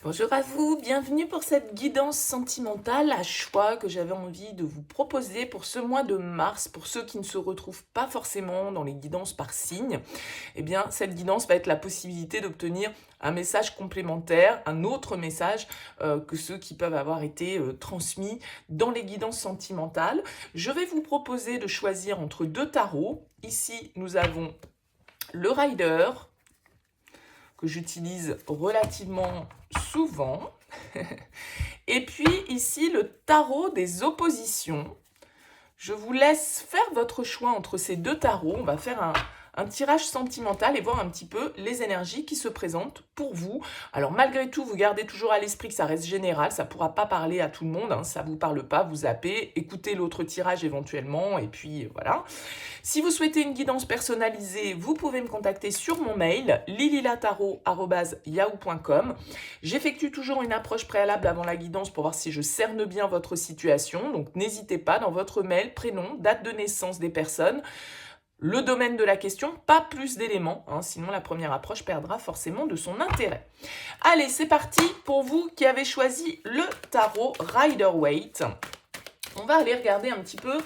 Bonjour à vous, bienvenue pour cette guidance sentimentale à choix que j'avais envie de vous proposer pour ce mois de mars. Pour ceux qui ne se retrouvent pas forcément dans les guidances par signe, eh bien cette guidance va être la possibilité d'obtenir un message complémentaire, un autre message que ceux qui peuvent avoir été transmis dans les guidances sentimentales. Je vais vous proposer de choisir entre deux tarots. Ici, nous avons le Rider, que j'utilise relativement souvent. Et puis ici, le tarot des oppositions. Je vous laisse faire votre choix entre ces deux tarots. On va faire un tirage sentimental et voir un petit peu les énergies qui se présentent pour vous. Alors malgré tout, vous gardez toujours à l'esprit que ça reste général, ça ne pourra pas parler à tout le monde, ça ne vous parle pas, vous zappez, écoutez l'autre tirage éventuellement, et puis voilà. Si vous souhaitez une guidance personnalisée, vous pouvez me contacter sur mon mail, lililatarot@yahoo.com. J'effectue toujours une approche préalable avant la guidance pour voir si je cerne bien votre situation, donc n'hésitez pas dans votre mail, prénom, date de naissance des personnes, le domaine de la question, pas plus d'éléments, sinon la première approche perdra forcément de son intérêt. Allez, c'est parti pour vous qui avez choisi le tarot Rider-Waite. On va aller regarder un petit peu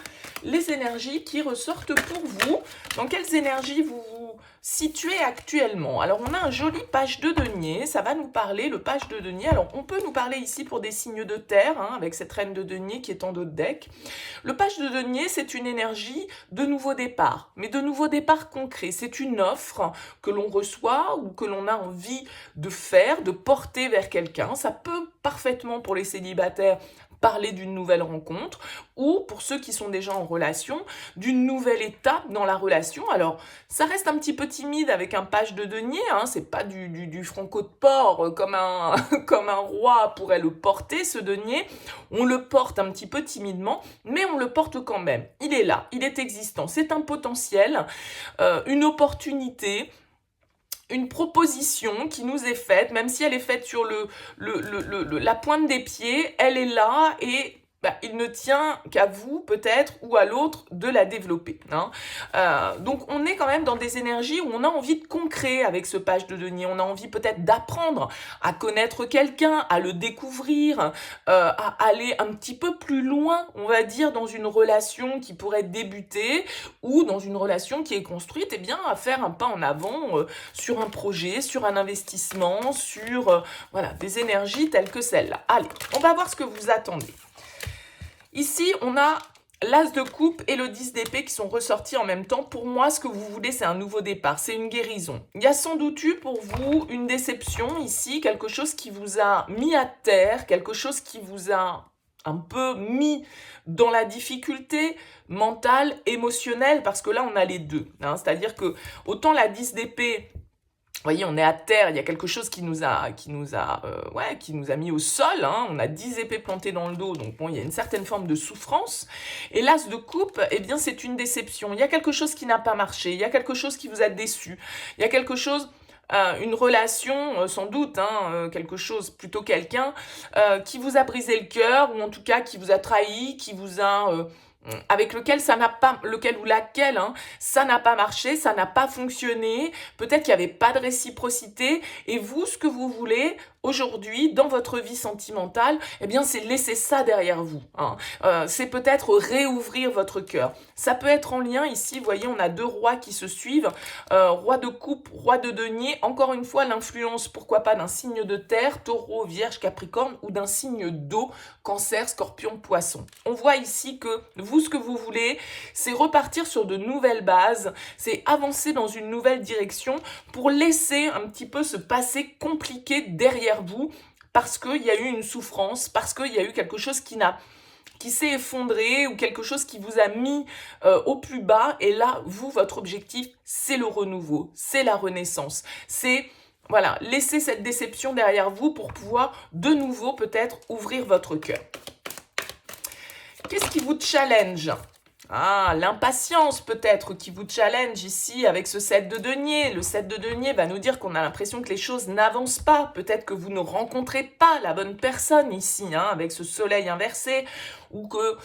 les énergies qui ressortent pour vous. Dans quelles énergies vous vous situez actuellement? Alors, on a un joli page de denier. Ça va nous parler, le page de denier. Alors, on peut nous parler ici pour des signes de terre, avec cette reine de denier qui est en dos de deck. Le page de denier, c'est une énergie de nouveau départ, mais de nouveau départ concret. C'est une offre que l'on reçoit ou que l'on a envie de faire, de porter vers quelqu'un. Ça peut parfaitement, pour les célibataires, parler d'une nouvelle rencontre, ou pour ceux qui sont déjà en relation, d'une nouvelle étape dans la relation. Alors, ça reste un petit peu timide avec un page de denier, c'est pas du franco de porc comme un, comme un roi pourrait le porter, ce denier. On le porte un petit peu timidement, mais on le porte quand même. Il est là, il est existant, c'est un potentiel, une opportunité, une proposition qui nous est faite, même si elle est faite sur la pointe des pieds, elle est là et il ne tient qu'à vous peut-être ou à l'autre de la développer. Donc on est quand même dans des énergies où on a envie de concret avec ce page de denier. On a envie peut-être d'apprendre à connaître quelqu'un, à le découvrir, à aller un petit peu plus loin, on va dire, dans une relation qui pourrait débuter ou dans une relation qui est construite, à faire un pas en avant sur un projet, sur un investissement, sur des énergies telles que celle-là. Allez, on va voir ce que vous attendez. Ici, on a l'As de coupe et le 10 d'épée qui sont ressortis en même temps. Pour moi, ce que vous voulez, c'est un nouveau départ, c'est une guérison. Il y a sans doute eu pour vous une déception ici, quelque chose qui vous a mis à terre, quelque chose qui vous a un peu mis dans la difficulté mentale, émotionnelle, parce que là, on a les deux. C'est-à-dire que autant la 10 d'épée, vous voyez, on est à terre, il y a quelque chose qui nous a mis au sol, on a 10 épées plantées dans le dos, donc bon, il y a une certaine forme de souffrance. Et l'As de coupe, c'est une déception. Il y a quelque chose qui n'a pas marché, il y a quelque chose qui vous a déçu, il y a quelque chose, une relation, sans doute, quelque chose, plutôt quelqu'un, qui vous a brisé le cœur, ou en tout cas qui vous a trahi, qui vous a... avec lequel ça n'a pas, lequel ou laquelle, ça n'a pas marché, ça n'a pas fonctionné, peut-être qu'il n'y avait pas de réciprocité, et vous, ce que vous voulez aujourd'hui, dans votre vie sentimentale, c'est laisser ça derrière vous. C'est peut-être réouvrir votre cœur. Ça peut être en lien, ici, vous voyez, on a deux rois qui se suivent, roi de coupe, roi de denier, encore une fois, l'influence, pourquoi pas, d'un signe de terre, taureau, vierge, capricorne, ou d'un signe d'eau, cancer, scorpion, poisson. On voit ici que vous, ce que vous voulez, c'est repartir sur de nouvelles bases, c'est avancer dans une nouvelle direction pour laisser un petit peu ce passé compliqué derrière vous, parce qu'il y a eu une souffrance, parce qu'il y a eu quelque chose qui s'est effondré, ou quelque chose qui vous a mis au plus bas, et là, vous, votre objectif, c'est le renouveau, c'est la renaissance, c'est... Voilà, laissez cette déception derrière vous pour pouvoir de nouveau peut-être ouvrir votre cœur. Qu'est-ce qui vous challenge ? L'impatience peut-être qui vous challenge ici avec ce 7 de denier. Le 7 de denier va nous dire qu'on a l'impression que les choses n'avancent pas. Peut-être que vous ne rencontrez pas la bonne personne ici, avec ce soleil inversé, ou que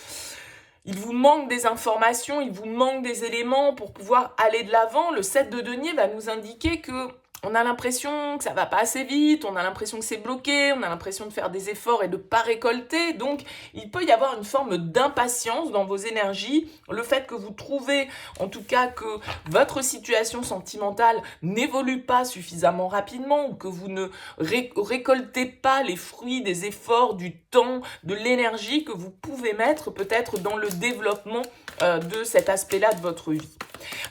il vous manque des informations, il vous manque des éléments pour pouvoir aller de l'avant. Le 7 de denier va nous indiquer que on a l'impression que ça va pas assez vite, on a l'impression que c'est bloqué, on a l'impression de faire des efforts et de pas récolter. Donc, il peut y avoir une forme d'impatience dans vos énergies. Le fait que vous trouvez, en tout cas, que votre situation sentimentale n'évolue pas suffisamment rapidement ou que vous ne récoltez pas les fruits des efforts, du temps, de l'énergie que vous pouvez mettre peut-être dans le développement de cet aspect-là de votre vie.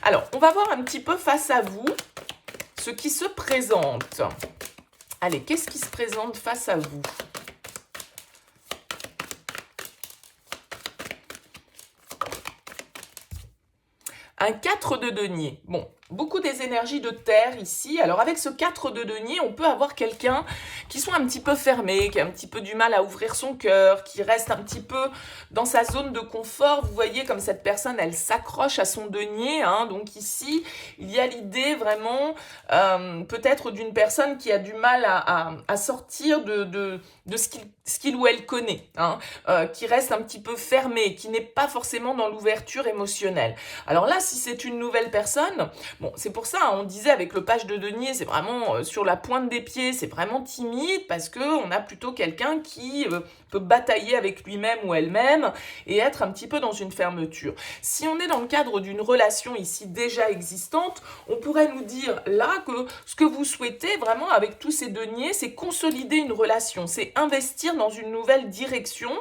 Alors, on va voir un petit peu face à vous ce qui se présente. Allez, qu'est-ce qui se présente face à vous? Un 4 de denier. Bon, beaucoup des énergies de terre ici. Alors avec ce 4 de denier, on peut avoir quelqu'un qui soit un petit peu fermé, qui a un petit peu du mal à ouvrir son cœur, qui reste un petit peu dans sa zone de confort. Vous voyez comme cette personne, elle s'accroche à son denier. Hein. Donc ici, il y a l'idée vraiment peut-être d'une personne qui a du mal à sortir de ce qu'il ou elle connaît, hein, qui reste un petit peu fermé, qui n'est pas forcément dans l'ouverture émotionnelle. Alors là, si c'est une nouvelle personne, bon, c'est pour ça, hein, on disait avec le page de denier, c'est vraiment sur la pointe des pieds, c'est vraiment timide parce qu'on a plutôt quelqu'un qui peut batailler avec lui-même ou elle-même et être un petit peu dans une fermeture. Si on est dans le cadre d'une relation ici déjà existante, on pourrait nous dire là que ce que vous souhaitez vraiment avec tous ces deniers, c'est consolider une relation, c'est investir dans une nouvelle direction.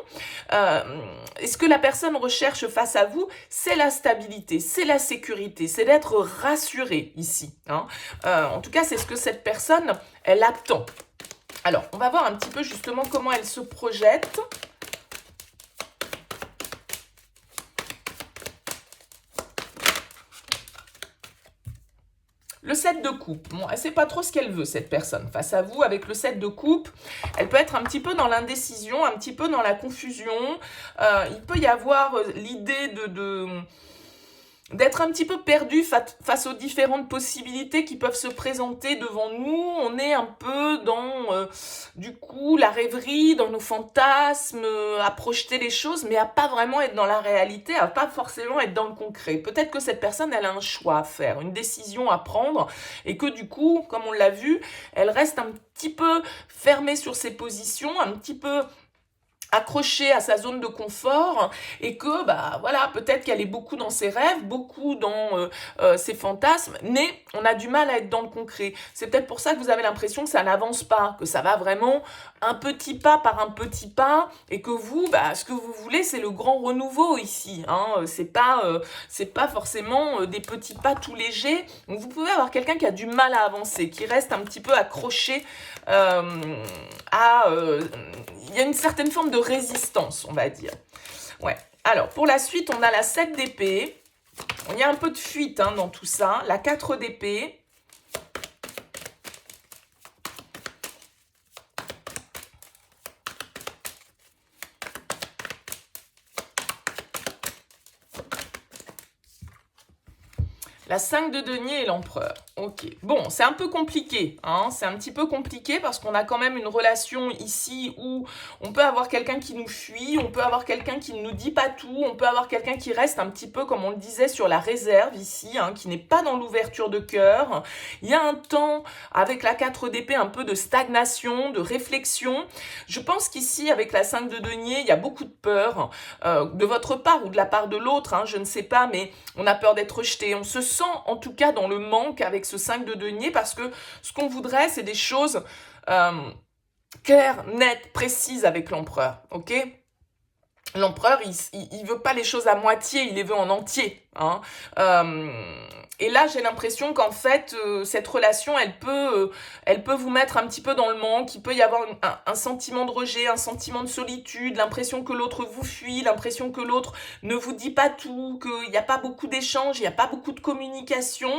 Et ce que la personne recherche face à vous, c'est la stabilité, c'est la sécurité, c'est d'être rassurée ici. Hein. En tout cas, c'est ce que cette personne, elle attend. Alors, on va voir un petit peu justement comment elle se projette. Le 7 de coupe, bon, elle ne sait pas trop ce qu'elle veut, cette personne. Face à vous, avec le 7 de coupe, elle peut être un petit peu dans l'indécision, un petit peu dans la confusion. Il peut y avoir l'idée d'être un petit peu perdu face aux différentes possibilités qui peuvent se présenter devant nous. On est un peu dans, du coup, la rêverie, dans nos fantasmes, à projeter les choses, mais à pas vraiment être dans la réalité, à pas forcément être dans le concret. Peut-être que cette personne, elle a un choix à faire, une décision à prendre, et que du coup, comme on l'a vu, elle reste un petit peu fermée sur ses positions, un petit peu accrochée à sa zone de confort et que bah voilà, peut-être qu'elle est beaucoup dans ses rêves, beaucoup dans ses fantasmes, mais on a du mal à être dans le concret. C'est peut-être pour ça que vous avez l'impression que ça n'avance pas, que ça va vraiment un petit pas par un petit pas et que vous, bah, ce que vous voulez, c'est le grand renouveau ici. Hein. C'est pas forcément des petits pas tout légers. Donc vous pouvez avoir quelqu'un qui a du mal à avancer, qui reste un petit peu accroché il y a une certaine forme de résistance, on va dire. Ouais. Alors, pour la suite, on a la 7 d'épée. Il y a un peu de fuite hein, dans tout ça. La 4 d'épée. La 5 de denier et l'empereur. Ok. Bon, c'est un peu compliqué. Hein, c'est un petit peu compliqué parce qu'on a quand même une relation ici où on peut avoir quelqu'un qui nous fuit, on peut avoir quelqu'un qui ne nous dit pas tout, on peut avoir quelqu'un qui reste un petit peu, comme on le disait, sur la réserve ici, hein, qui n'est pas dans l'ouverture de cœur. Il y a un temps, avec la 4 d'épée, un peu de stagnation, de réflexion. Je pense qu'ici, avec la 5 de denier, il y a beaucoup de peur de votre part ou de la part de l'autre, hein, je ne sais pas, mais on a peur d'être rejeté. On se sent en tout cas dans le manque avec ce 5 de denier parce que ce qu'on voudrait, c'est des choses claires, nettes, précises avec l'empereur, ok ? L'empereur, il veut pas les choses à moitié, il les veut en entier. Hein. Et là, j'ai l'impression qu'en fait, cette relation, elle peut vous mettre un petit peu dans le manque. Il peut y avoir un sentiment de rejet, un sentiment de solitude, l'impression que l'autre vous fuit, l'impression que l'autre ne vous dit pas tout, qu'il n'y a pas beaucoup d'échanges, il n'y a pas beaucoup de communication.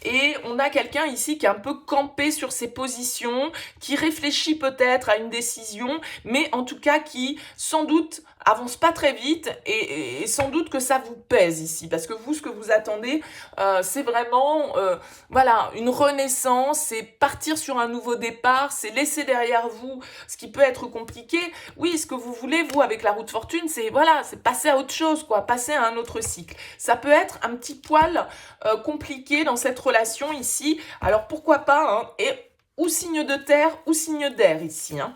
Et on a quelqu'un ici qui est un peu campé sur ses positions, qui réfléchit peut-être à une décision, mais en tout cas qui, sans doute, avance pas très vite et sans doute que ça vous pèse ici parce que vous, ce que vous attendez, c'est vraiment voilà, une renaissance, c'est partir sur un nouveau départ, c'est laisser derrière vous ce qui peut être compliqué. Oui, ce que vous voulez, vous, avec la roue de fortune, c'est voilà, c'est passer à autre chose, quoi, passer à un autre cycle. Ça peut être un petit poil compliqué dans cette relation ici, alors pourquoi pas, hein, et ou signe de terre ou signe d'air ici, hein.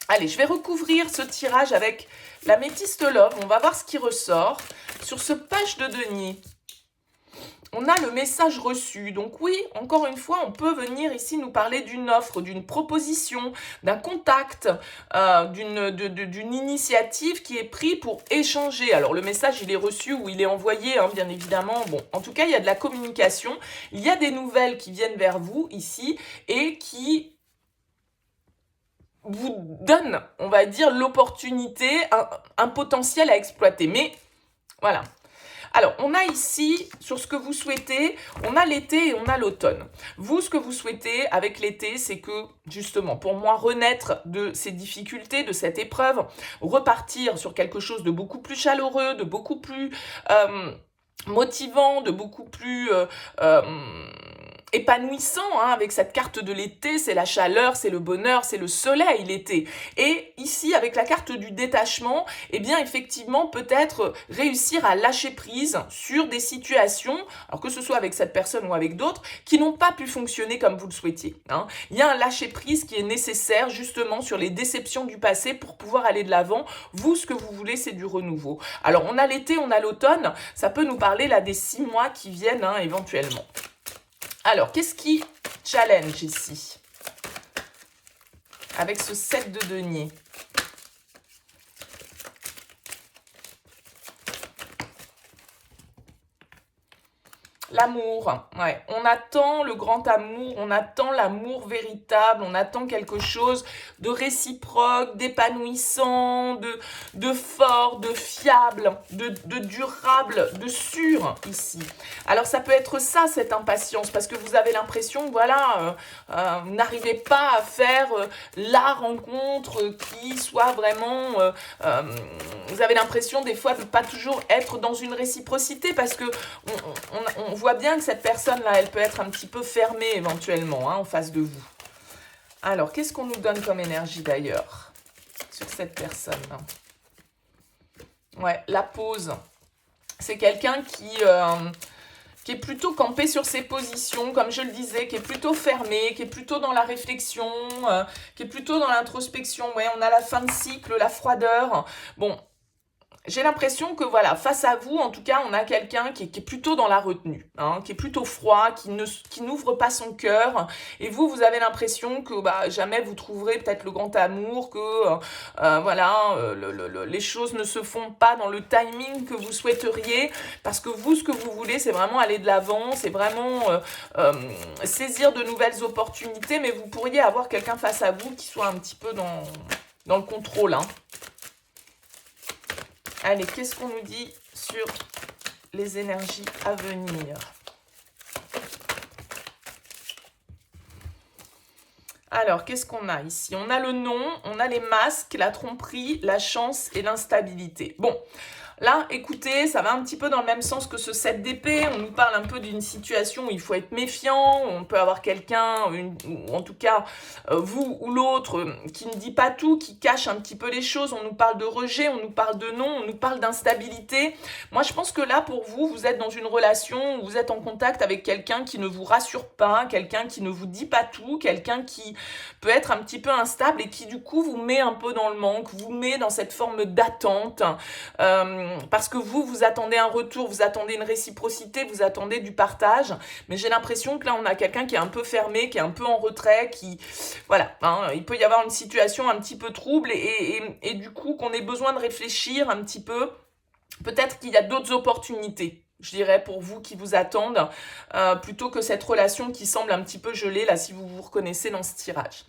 Allez, je vais recouvrir ce tirage avec la métiste love. On va voir ce qui ressort. Sur ce page de denier, on a le message reçu. Donc oui, encore une fois, on peut venir ici nous parler d'une offre, d'une proposition, d'un contact, d'une initiative qui est prise pour échanger. Alors le message, il est reçu ou il est envoyé, hein, bien évidemment. Bon, en tout cas, il y a de la communication. Il y a des nouvelles qui viennent vers vous ici et qui vous donne, on va dire, l'opportunité, un potentiel à exploiter. Mais voilà. Alors, on a ici, sur ce que vous souhaitez, on a l'été et on a l'automne. Vous, ce que vous souhaitez avec l'été, c'est que, justement, pour moi, renaître de ces difficultés, de cette épreuve, repartir sur quelque chose de beaucoup plus chaleureux, de beaucoup plus motivant, de beaucoup plus épanouissant, hein, avec cette carte de l'été, c'est la chaleur, c'est le bonheur, c'est le soleil l'été. Et ici, avec la carte du détachement, eh bien effectivement, peut-être réussir à lâcher prise sur des situations, alors que ce soit avec cette personne ou avec d'autres, qui n'ont pas pu fonctionner comme vous le souhaitiez, hein. Il y a un lâcher prise qui est nécessaire justement sur les déceptions du passé pour pouvoir aller de l'avant. Vous, ce que vous voulez, c'est du renouveau. Alors, on a l'été, on a l'automne, ça peut nous parler là des 6 mois qui viennent, hein, éventuellement. Alors, qu'est-ce qui challenge ici? Avec ce 7 de denier. L'amour, ouais. On attend le grand amour, on attend l'amour véritable, on attend quelque chose de réciproque, d'épanouissant, de fort, de fiable, de durable, de sûr ici. Alors ça peut être ça, cette impatience, parce que vous avez l'impression, voilà, vous n'arrivez pas à faire la rencontre qui soit vraiment... vous avez l'impression des fois de ne pas toujours être dans une réciprocité, parce que on voit bien que cette personne-là, elle peut être un petit peu fermée éventuellement, hein, en face de vous. Alors, qu'est-ce qu'on nous donne comme énergie d'ailleurs sur cette personne? Ouais, la pause. C'est quelqu'un qui est plutôt campé sur ses positions, comme je le disais, qui est plutôt fermé, qui est plutôt dans la réflexion, qui est plutôt dans l'introspection. Ouais, on a la fin de cycle, la froideur. Bon, j'ai l'impression que voilà, face à vous, en tout cas, on a quelqu'un qui est plutôt dans la retenue, hein, qui est plutôt froid, qui n'ouvre pas son cœur. Et vous, vous avez l'impression que jamais vous trouverez peut-être le grand amour, que voilà, les choses ne se font pas dans le timing que vous souhaiteriez. Parce que vous, ce que vous voulez, c'est vraiment aller de l'avant, c'est vraiment saisir de nouvelles opportunités. Mais vous pourriez avoir quelqu'un face à vous qui soit un petit peu dans le contrôle, hein. Allez, qu'est-ce qu'on nous dit sur les énergies à venir? Alors, qu'est-ce qu'on a ici? On a le nom, on a les masques, la tromperie, la chance et l'instabilité. Bon, là, écoutez, ça va un petit peu dans le même sens que ce 7 d'épée. On nous parle un peu d'une situation où il faut être méfiant. On peut avoir quelqu'un, ou en tout cas, vous ou l'autre, qui ne dit pas tout, qui cache un petit peu les choses. On nous parle de rejet, on nous parle de non, on nous parle d'instabilité. Moi, je pense que là, pour vous, vous êtes dans une relation où vous êtes en contact avec quelqu'un qui ne vous rassure pas, quelqu'un qui ne vous dit pas tout, quelqu'un qui peut être un petit peu instable et qui, du coup, vous met un peu dans le manque, vous met dans cette forme d'attente. Parce que vous attendez un retour, vous attendez une réciprocité, vous attendez du partage, mais j'ai l'impression que là on a quelqu'un qui est un peu fermé, qui est un peu en retrait, qui, voilà, hein, il peut y avoir une situation un petit peu trouble et du coup qu'on ait besoin de réfléchir un petit peu, peut-être qu'il y a d'autres opportunités, je dirais, pour vous qui vous attendent, plutôt que cette relation qui semble un petit peu gelée, là, si vous vous reconnaissez dans ce tirage.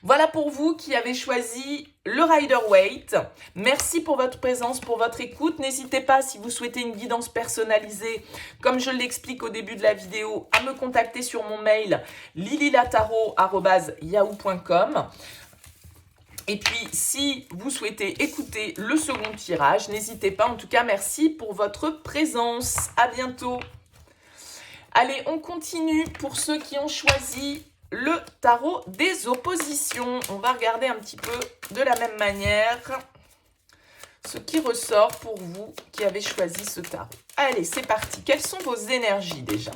Voilà pour vous qui avez choisi le Rider-Waite. Merci pour votre présence, pour votre écoute. N'hésitez pas, si vous souhaitez une guidance personnalisée, comme je l'explique au début de la vidéo, à me contacter sur mon mail lililataro@yahoo.com. Et puis, si vous souhaitez écouter le second tirage, n'hésitez pas. En tout cas, merci pour votre présence. À bientôt. Allez, on continue pour ceux qui ont choisi le tarot des oppositions. On va regarder un petit peu de la même manière ce qui ressort pour vous qui avez choisi ce tarot. Allez, c'est parti. Quelles sont vos énergies déjà?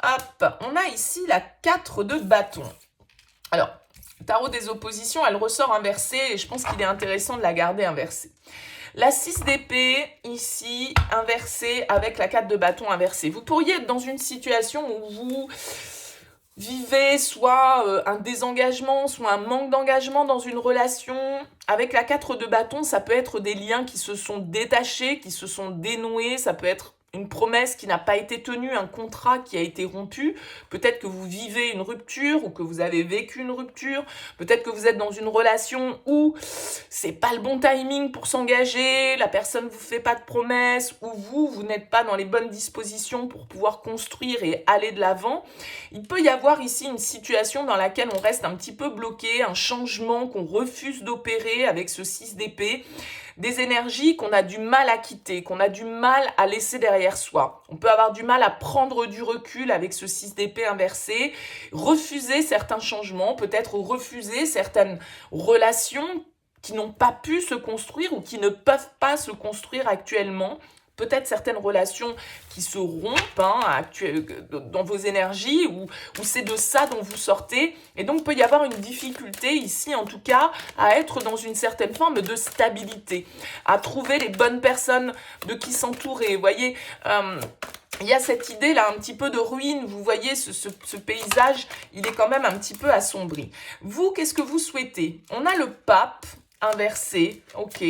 Hop, on a ici la 4 de bâton. Alors, le tarot des oppositions, elle ressort inversée et je pense qu'il est intéressant de la garder inversée. La 6 d'épée, ici, inversée avec la 4 de bâton inversée. Vous pourriez être dans une situation où vous vivez soit un désengagement, soit un manque d'engagement dans une relation. Avec la 4 de bâton, ça peut être des liens qui se sont détachés, qui se sont dénoués, ça peut être une promesse qui n'a pas été tenue, un contrat qui a été rompu. Peut-être que vous vivez une rupture ou que vous avez vécu une rupture. Peut-être que vous êtes dans une relation où c'est pas le bon timing pour s'engager, la personne vous fait pas de promesses, ou vous n'êtes pas dans les bonnes dispositions pour pouvoir construire et aller de l'avant. Il peut y avoir ici une situation dans laquelle on reste un petit peu bloqué, un changement qu'on refuse d'opérer avec ce 6 d'épée. Des énergies qu'on a du mal à quitter, qu'on a du mal à laisser derrière soi. On peut avoir du mal à prendre du recul avec ce 6 d'épée inversé, refuser certains changements, peut-être refuser certaines relations qui n'ont pas pu se construire ou qui ne peuvent pas se construire actuellement. Peut-être certaines relations qui se rompent dans vos énergies ou c'est de ça dont vous sortez. Et donc, il peut y avoir une difficulté ici, en tout cas, à être dans une certaine forme de stabilité, à trouver les bonnes personnes de qui s'entourer. Vous voyez, il y a cette idée-là, un petit peu de ruine. Vous voyez, ce paysage, il est quand même un petit peu assombri. Vous, qu'est-ce que vous souhaitez? On a le pape inversé, ok.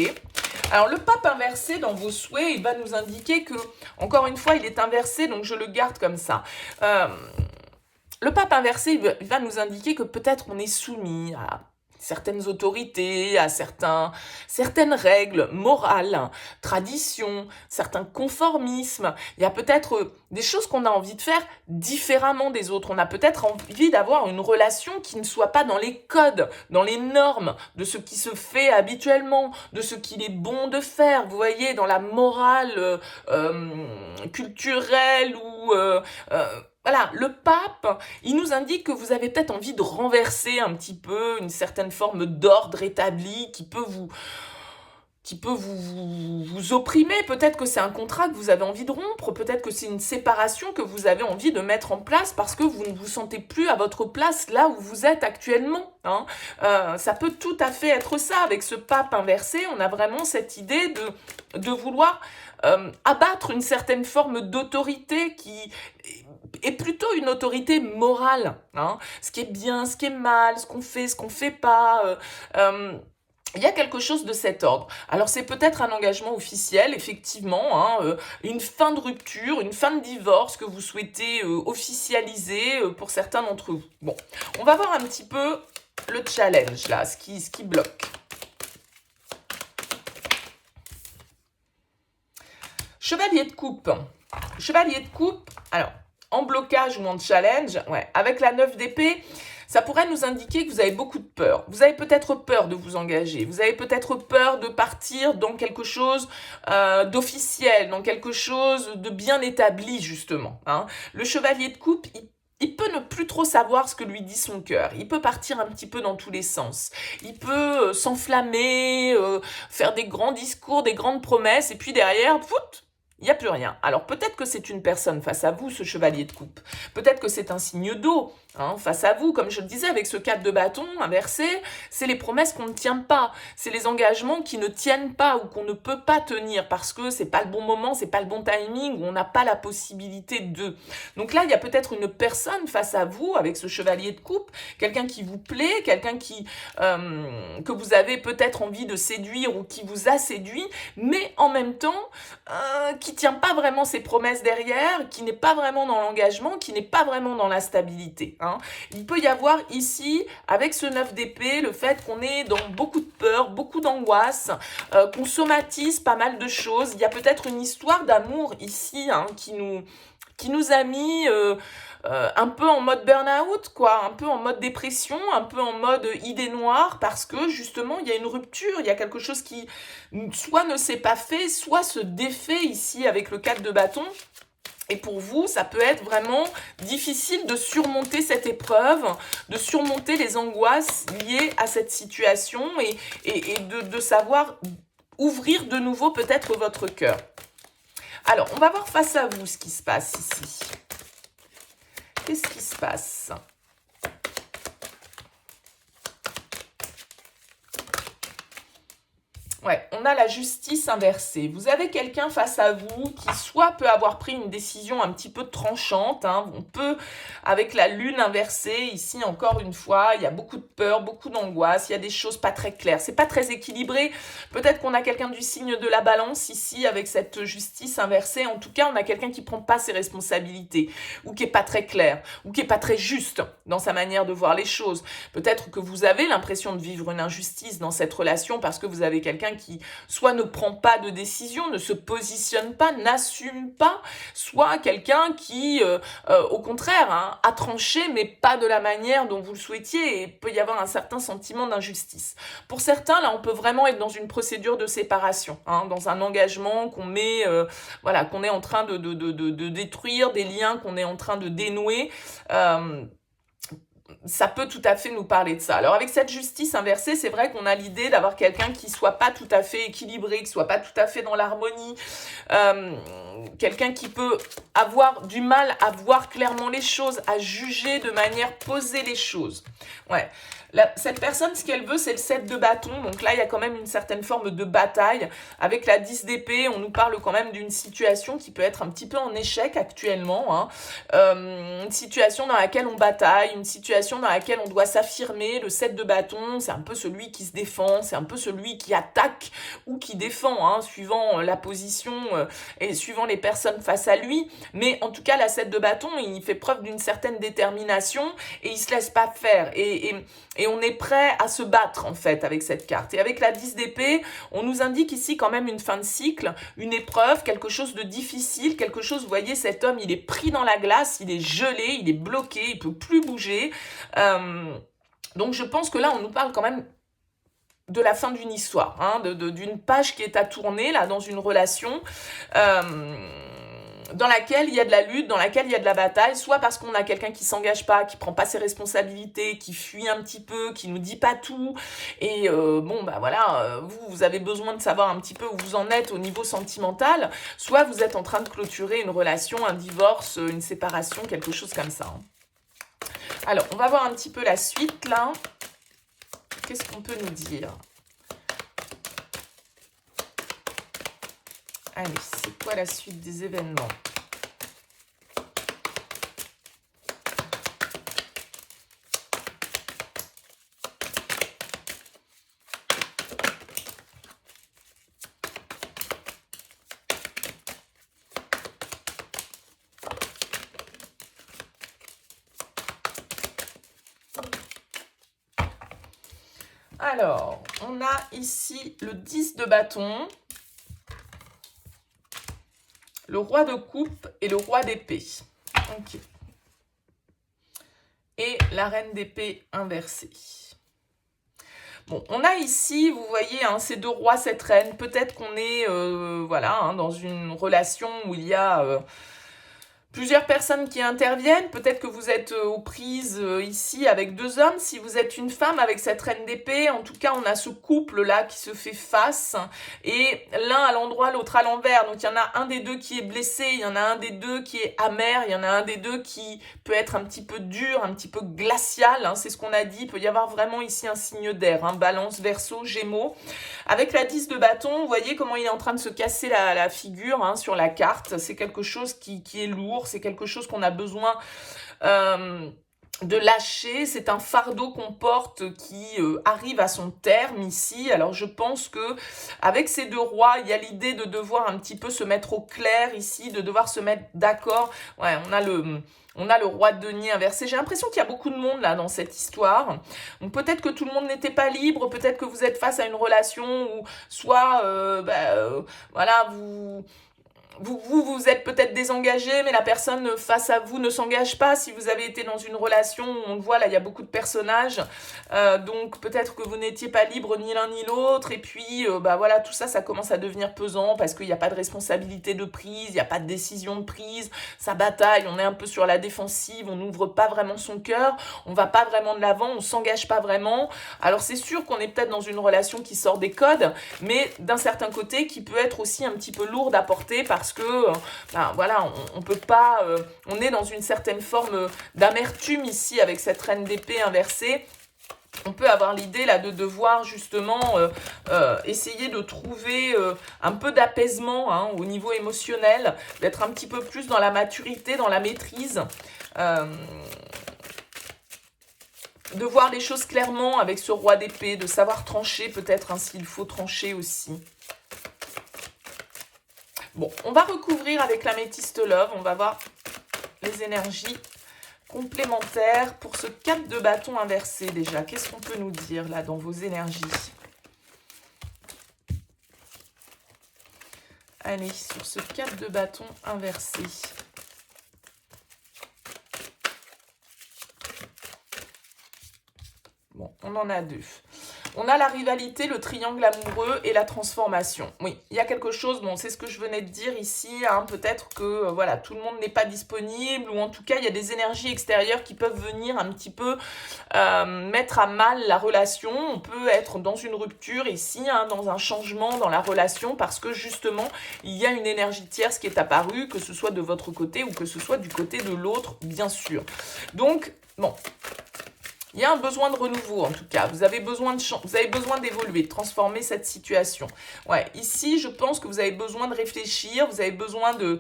Alors, le pape inversé, dans vos souhaits, il va nous indiquer que, encore une fois, il est inversé, donc je le garde comme ça. Le pape inversé, il va nous indiquer que peut-être on est soumis à certaines autorités, à certaines règles morales, traditions, certains conformismes. Il y a peut-être des choses qu'on a envie de faire différemment des autres. On a peut-être envie d'avoir une relation qui ne soit pas dans les codes, dans les normes de ce qui se fait habituellement, de ce qu'il est bon de faire. Vous voyez, dans la morale culturelle ou... voilà, le pape, il nous indique que vous avez peut-être envie de renverser un petit peu une certaine forme d'ordre établi qui peut vous opprimer. Peut-être que c'est un contrat que vous avez envie de rompre, peut-être que c'est une séparation que vous avez envie de mettre en place parce que vous ne vous sentez plus à votre place là où vous êtes actuellement. Ça peut tout à fait être ça. Avec ce pape inversé, on a vraiment cette idée de vouloir abattre une certaine forme d'autorité qui est plutôt une autorité morale. Ce qui est bien, ce qui est mal, ce qu'on fait pas... il y a quelque chose de cet ordre. Alors, c'est peut-être un engagement officiel, effectivement, une fin de rupture, une fin de divorce que vous souhaitez officialiser pour certains d'entre vous. Bon, on va voir un petit peu le challenge, là, ce qui bloque. Chevalier de coupe. Chevalier de coupe, alors, en blocage ou en challenge, ouais, avec la 9 d'épée, ça pourrait nous indiquer que vous avez beaucoup de peur. Vous avez peut-être peur de vous engager. Vous avez peut-être peur de partir dans quelque chose d'officiel, dans quelque chose de bien établi, justement. Le chevalier de coupe, il peut ne plus trop savoir ce que lui dit son cœur. Il peut partir un petit peu dans tous les sens. Il peut s'enflammer, faire des grands discours, des grandes promesses, et puis derrière, pout, il n'y a plus rien. Alors peut-être que c'est une personne face à vous, ce chevalier de coupe. Peut-être que c'est un signe d'eau face à vous. Comme je le disais, avec ce 4 de bâton inversé, c'est les promesses qu'on ne tient pas. C'est les engagements qui ne tiennent pas ou qu'on ne peut pas tenir parce que c'est pas le bon moment, c'est pas le bon timing, ou on n'a pas la possibilité de. Donc là, il y a peut-être une personne face à vous avec ce chevalier de coupe, quelqu'un qui vous plaît, quelqu'un que vous avez peut-être envie de séduire ou qui vous a séduit, mais en même temps, qui tient pas vraiment ses promesses derrière, qui n'est pas vraiment dans l'engagement, qui n'est pas vraiment dans la stabilité. Il peut y avoir ici, avec ce 9 d'épée, le fait qu'on est dans beaucoup de peur, beaucoup d'angoisse, qu'on somatise pas mal de choses. Il y a peut-être une histoire d'amour ici qui qui nous a mis un peu en mode burn-out, quoi, un peu en mode dépression, un peu en mode idée noire, parce que justement, il y a une rupture, il y a quelque chose qui soit ne s'est pas fait, soit se défait ici avec le 4 de bâton. Et pour vous, ça peut être vraiment difficile de surmonter cette épreuve, de surmonter les angoisses liées à cette situation et de savoir ouvrir de nouveau peut-être votre cœur. Alors, on va voir face à vous ce qui se passe ici. Qu'est-ce qui se passe ? Ouais, on a la justice inversée. Vous avez quelqu'un face à vous qui soit peut avoir pris une décision un petit peu tranchante, hein. On peut, avec la lune inversée, ici encore une fois, il y a beaucoup de peur, beaucoup d'angoisse, il y a des choses pas très claires, c'est pas très équilibré. Peut-être qu'on a quelqu'un du signe de la balance ici avec cette justice inversée. En tout cas, on a quelqu'un qui prend pas ses responsabilités, ou qui est pas très clair, ou qui est pas très juste dans sa manière de voir les choses. Peut-être que vous avez l'impression de vivre une injustice dans cette relation parce que vous avez quelqu'un qui soit ne prend pas de décision, ne se positionne pas, n'assume pas, soit quelqu'un qui, au contraire, hein, a tranché, mais pas de la manière dont vous le souhaitiez, et il peut y avoir un certain sentiment d'injustice. Pour certains, là, on peut vraiment être dans une procédure de séparation, hein, dans un engagement qu'on met, voilà, qu'on est en train de détruire, des liens qu'on est en train de dénouer. Ça peut tout à fait nous parler de ça. Alors avec cette justice inversée, c'est vrai qu'on a l'idée d'avoir quelqu'un qui soit pas tout à fait équilibré, qui soit pas tout à fait dans l'harmonie, quelqu'un qui peut avoir du mal à voir clairement les choses, à juger de manière posée les choses. Ouais. Cette personne, ce qu'elle veut, c'est le 7 de bâton. Donc là, il y a quand même une certaine forme de bataille. Avec la 10 d'épée, on nous parle quand même d'une situation qui peut être un petit peu en échec actuellement, hein. Une situation dans laquelle on bataille, une situation dans laquelle on doit s'affirmer. Le 7 de bâton, c'est un peu celui qui se défend, c'est un peu celui qui attaque ou qui défend, hein, suivant la position et suivant les personnes face à lui. Mais en tout cas, la 7 de bâton, il fait preuve d'une certaine détermination et il se laisse pas faire. Et on est prêt à se battre, en fait, avec cette carte. Et avec la 10 d'épée, on nous indique ici quand même une fin de cycle, une épreuve, quelque chose de difficile, quelque chose, vous voyez, cet homme, il est pris dans la glace, il est gelé, il est bloqué, il peut plus bouger. Donc je pense que là, on nous parle quand même de la fin d'une histoire, hein, d'une page qui est à tourner, là, dans une relation. Dans laquelle il y a de la lutte, dans laquelle il y a de la bataille, soit parce qu'on a quelqu'un qui s'engage pas, qui prend pas ses responsabilités, qui fuit un petit peu, qui nous dit pas tout, et bon bah voilà, vous avez besoin de savoir un petit peu où vous en êtes au niveau sentimental, soit vous êtes en train de clôturer une relation, un divorce, une séparation, quelque chose comme ça, hein. Alors, on va voir un petit peu la suite là. Qu'est-ce qu'on peut nous dire ? Allez, c'est quoi la suite des événements ? Alors, on a ici le 10 de bâton, le roi de coupe et le roi d'épée. Ok. Et la reine d'épée inversée. Bon, on a ici, vous voyez, hein, ces deux rois, cette reine. Peut-être qu'on est voilà, hein, dans une relation où il y a plusieurs personnes qui interviennent. Peut-être que vous êtes aux prises ici avec deux hommes. Si vous êtes une femme avec cette reine d'épée, en tout cas, on a ce couple-là qui se fait face. Et l'un à l'endroit, l'autre à l'envers. Donc, il y en a un des deux qui est blessé. Il y en a un des deux qui est amer. Il y en a un des deux qui peut être un petit peu dur, un petit peu glacial, hein, c'est ce qu'on a dit. Il peut y avoir vraiment ici un signe d'air, hein, Balance, Verseau, Gémeaux. Avec la 10 de bâton, vous voyez comment il est en train de se casser la figure, hein, sur la carte. C'est quelque chose qui est lourd, c'est quelque chose qu'on a besoin de lâcher. C'est un fardeau qu'on porte qui arrive à son terme ici. Alors je pense que avec ces deux rois, il y a l'idée de devoir un petit peu se mettre au clair ici, de devoir se mettre d'accord. Ouais, on a le roi de denier inversé. J'ai l'impression qu'il y a beaucoup de monde là dans cette histoire. Donc peut-être que tout le monde n'était pas libre, peut-être que vous êtes face à une relation où soit voilà, vous êtes peut-être désengagé, mais la personne face à vous ne s'engage pas. Si vous avez été dans une relation, on le voit, là, il y a beaucoup de personnages. Donc, peut-être que vous n'étiez pas libre ni l'un ni l'autre. Et puis, bah voilà, tout ça, ça commence à devenir pesant parce qu'il n'y a pas de responsabilité de prise, il n'y a pas de décision de prise. Ça bataille, on est un peu sur la défensive, on n'ouvre pas vraiment son cœur, on va pas vraiment de l'avant, on s'engage pas vraiment. Alors, c'est sûr qu'on est peut-être dans une relation qui sort des codes, mais d'un certain côté, qui peut être aussi un petit peu lourde à porter parce que, ben, voilà, on peut pas, on est dans une certaine forme d'amertume ici avec cette reine d'épée inversée. On peut avoir l'idée là de devoir justement essayer de trouver un peu d'apaisement hein, au niveau émotionnel, d'être un petit peu plus dans la maturité, dans la maîtrise. De voir les choses clairement avec ce roi d'épée, de savoir trancher peut-être hein, s'il faut trancher aussi. Bon, on va recouvrir avec l'améthyste love, on va voir les énergies complémentaires pour ce 4 de bâton inversé déjà. Qu'est-ce qu'on peut nous dire là dans vos énergies? Allez, sur ce 4 de bâton inversé. Bon, on en a deux. On a la rivalité, le triangle amoureux et la transformation. Oui, il y a quelque chose, bon, c'est ce que je venais de dire ici, hein, peut-être que voilà, tout le monde n'est pas disponible, ou en tout cas, il y a des énergies extérieures qui peuvent venir un petit peu mettre à mal la relation. On peut être dans une rupture ici, hein, dans un changement dans la relation, parce que justement, il y a une énergie tierce qui est apparue, que ce soit de votre côté ou que ce soit du côté de l'autre, bien sûr. Donc, bon... Il y a un besoin de renouveau, en tout cas. Vous avez besoin d'évoluer, de transformer cette situation. Ouais, ici, je pense que vous avez besoin de réfléchir, vous avez besoin de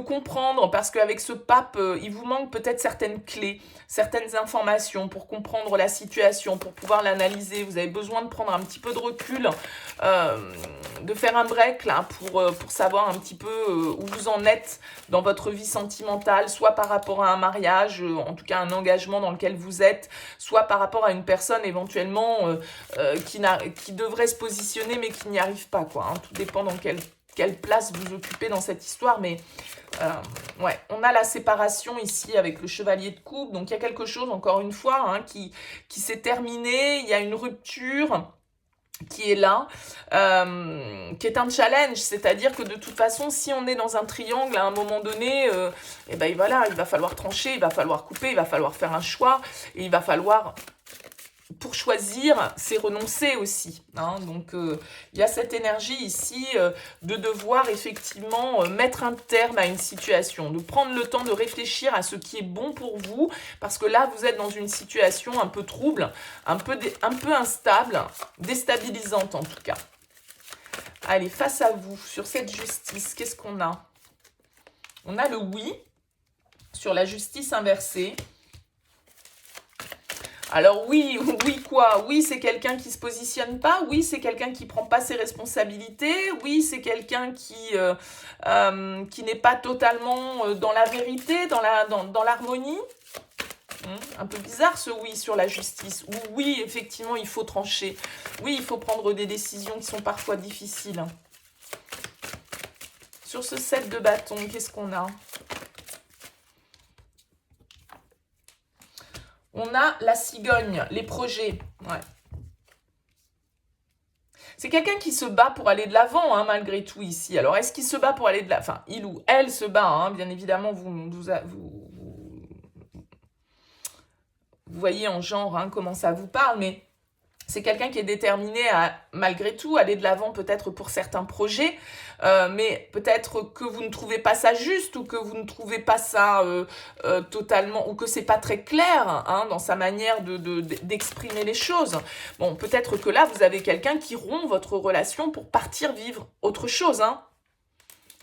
comprendre, parce qu'avec ce pape, il vous manque peut-être certaines clés, certaines informations pour comprendre la situation, pour pouvoir l'analyser. Vous avez besoin de prendre un petit peu de recul, de faire un break, là, pour savoir un petit peu où vous en êtes dans votre vie sentimentale, soit par rapport à un mariage, en tout cas un engagement dans lequel vous êtes, soit par rapport à une personne éventuellement qui devrait se positionner mais qui n'y arrive pas, quoi. Hein. Tout dépend dans quelle place vous occupez dans cette histoire, mais ouais, on a la séparation ici avec le chevalier de coupe, donc il y a quelque chose, encore une fois, hein, qui s'est terminé, il y a une rupture qui est là, qui est un challenge, c'est-à-dire que de toute façon, si on est dans un triangle à un moment donné, et ben voilà, il va falloir trancher, il va falloir couper, il va falloir faire un choix, et il va falloir, pour choisir, c'est renoncer aussi. Hein, donc, il y a cette énergie ici de devoir effectivement mettre un terme à une situation, de prendre le temps de réfléchir à ce qui est bon pour vous, parce que là, vous êtes dans une situation un peu trouble, un peu instable, déstabilisante en tout cas. Allez, face à vous, sur cette justice, qu'est-ce qu'on a? On a le oui, sur la justice inversée. Alors oui, oui quoi? Oui, c'est quelqu'un qui se positionne pas. Oui, c'est quelqu'un qui prend pas ses responsabilités. Oui, c'est quelqu'un qui n'est pas totalement dans la vérité, dans l'harmonie. Un peu bizarre ce oui sur la justice. Ou oui, effectivement, il faut trancher. Oui, il faut prendre des décisions qui sont parfois difficiles. Sur ce 7 de bâton, qu'est-ce qu'on a? On a la cigogne, les projets. Ouais. C'est quelqu'un qui se bat pour aller de l'avant, hein, malgré tout, ici. Alors, est-ce qu'il se bat pour aller de l'avant? Enfin, il ou elle se bat, hein, bien évidemment, vous voyez en genre hein, comment ça vous parle, mais c'est quelqu'un qui est déterminé à, malgré tout, aller de l'avant peut-être pour certains projets, mais peut-être que vous ne trouvez pas ça juste ou que vous ne trouvez pas ça totalement, ou que c'est pas très clair hein, dans sa manière d'exprimer les choses. Bon, peut-être que là, vous avez quelqu'un qui rompt votre relation pour partir vivre autre chose, hein,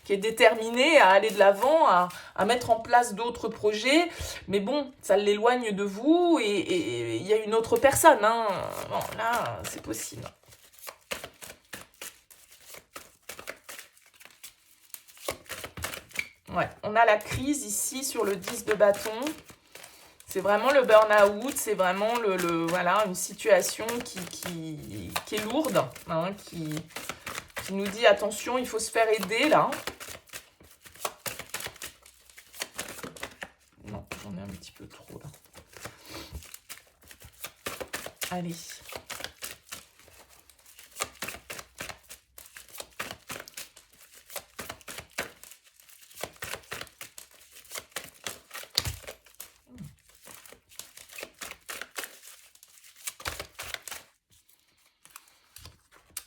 qui est déterminé à aller de l'avant, à mettre en place d'autres projets, mais bon, ça l'éloigne de vous et il y a une autre personne. Hein. Bon, là, c'est possible. Ouais, on a la crise ici sur le 10 de bâton. C'est vraiment le burn-out, c'est vraiment voilà, une situation qui est lourde, hein, qui nous dit attention, il faut se faire aider là. de trop là. Allez.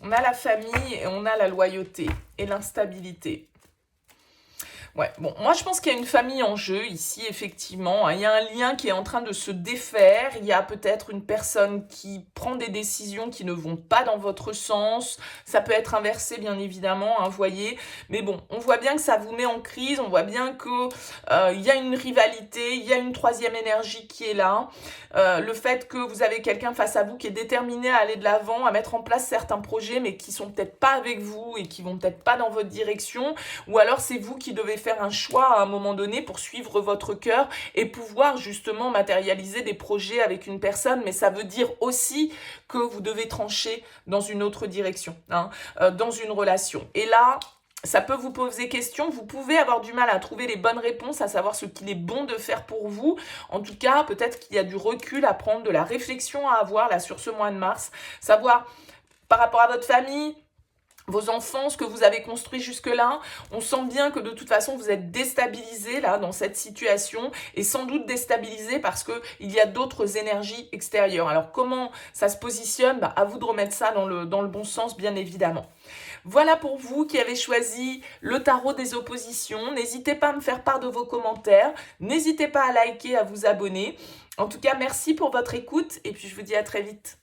On a la famille et on a la loyauté et l'instabilité. Ouais, bon, moi je pense qu'il y a une famille en jeu ici, effectivement. Il y a un lien qui est en train de se défaire. Il y a peut-être une personne qui prend des décisions qui ne vont pas dans votre sens. Ça peut être inversé, bien évidemment, hein, voyez. Mais bon, on voit bien que ça vous met en crise. On voit bien que il y a une rivalité, il y a une troisième énergie qui est là. Le fait que vous avez quelqu'un face à vous qui est déterminé à aller de l'avant, à mettre en place certains projets, mais qui sont peut-être pas avec vous et qui vont peut-être pas dans votre direction. Ou alors c'est vous qui devez faire un choix à un moment donné pour suivre votre cœur et pouvoir justement matérialiser des projets avec une personne, mais ça veut dire aussi que vous devez trancher dans une autre direction, hein, dans une relation. Et là, ça peut vous poser question, vous pouvez avoir du mal à trouver les bonnes réponses, à savoir ce qu'il est bon de faire pour vous. En tout cas, peut-être qu'il y a du recul à prendre, de la réflexion à avoir là sur ce mois de mars, savoir par rapport à votre famille, vos enfants, ce que vous avez construit jusque-là. On sent bien que de toute façon, vous êtes déstabilisé là dans cette situation et sans doute déstabilisé parce qu'il y a d'autres énergies extérieures. Alors, comment ça se positionne? À vous de remettre ça dans le bon sens, bien évidemment. Voilà pour vous qui avez choisi le tarot des oppositions. N'hésitez pas à me faire part de vos commentaires. N'hésitez pas à liker, à vous abonner. En tout cas, merci pour votre écoute et puis je vous dis à très vite.